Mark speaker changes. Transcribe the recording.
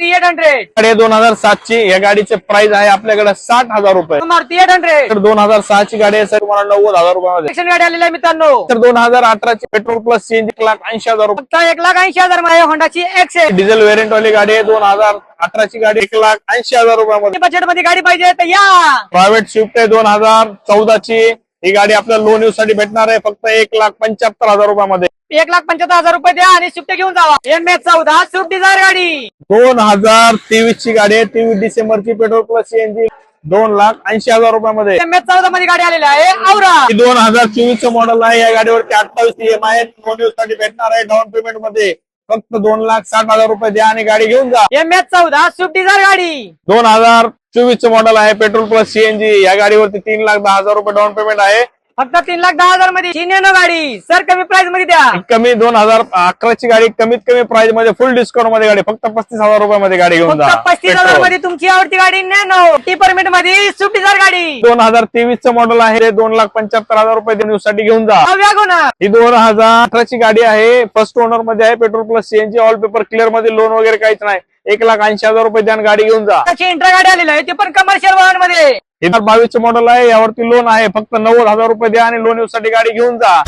Speaker 1: 800
Speaker 2: गाडी 2007 ची या गाडीचे प्राइस आहे आपल्याकडे 60,000 रुपये.
Speaker 1: मारुती 800
Speaker 2: तर 2006 ची गाडी आहे सर तुम्हाला 90,000 रुपयामध्ये.
Speaker 1: एक्शन गाडी आलेली आहे मित्रांनो.
Speaker 2: तर 2018 ची पेट्रोल प्लस सीएनजी 1,80,000 रुपये.
Speaker 1: फक्त 1,80,000 मध्ये होंडाची एक्सेल
Speaker 2: डिझेल व्हेरियंट वाली गाडी आहे 2018 ची गाडी 1,80,000 रुपयामध्ये.
Speaker 1: बजेट मध्ये गाडी पाहिजे तर या.
Speaker 2: प्रायव्हेट स्विफ्ट आहे 2014 ची. ही गाडी आपल्याला लोन यूज साठी भेटणार आहे फक्त 1,75,000 रुपयामध्ये.
Speaker 1: 1,75,000 रुपये द्या आणि स्विफ्ट घेऊन जावा. MH14 स्विफ्ट डिझायर गाडी
Speaker 2: 2023 ची गाडी आहे 23 डिसेंबरची पेट्रोल प्लस सीएनजी 2,80,000 रुपयामध्ये.
Speaker 1: MH14 मध्ये गाडी आलेली आहे औरा.
Speaker 2: 2024 चं मॉडेल आहे. या गाडीवरती 28 EMI लोन यूज साठी भेटणार आहे डाऊन पेमेंट मध्ये फक्त 2,60,000 रुपये द्या आणि गाडी घेऊन जा.
Speaker 1: MH14 स्विफ्ट डिझायर गाडी
Speaker 2: 2024 चं मॉडेल आहे पेट्रोल प्लस सीएनजी. या गाडीवरती 3,10,000 रुपये डाऊन पेमेंट आहे.
Speaker 1: फक्त 3,10,000 मध्ये चिन्ह गाडी सर कमी प्राइस मध्ये द्या.
Speaker 2: कमी 2011 ची गाडी कमीत कमी प्राइस मध्ये फुल डिस्काउंट मध्ये गाडी फक्त 35,000 रुपयामध्ये गाडी घेऊन जा.
Speaker 1: फक्त 35,000 मध्ये तुमची आवडती गाडी नॅनो टी परमिट मध्ये स्विफ्ट डिझायर गाडी
Speaker 2: 2023 चं मॉडेल आहे 2,75,000 रुपये न्यूज साठी घेऊन जा.
Speaker 1: वॅगोनर
Speaker 2: ही 2018 ची गाडी आहे फर्स्ट ओनर मध्ये आहे petrol plus CNG all paper clear मध्ये लोन वगैरे काहीच नाही 1,80,000 रुपये द्या गाडी घेऊन जा.
Speaker 1: त्याची इंट्रा गाडी आलेली आहे ते पण कमर्शियल वाहन मध्ये.
Speaker 2: 2022 चं मॉडेल आहे यावरती लोन आहे फक्त 90,000 रुपये द्या आणि लोन साठी गाडी घेऊन जा.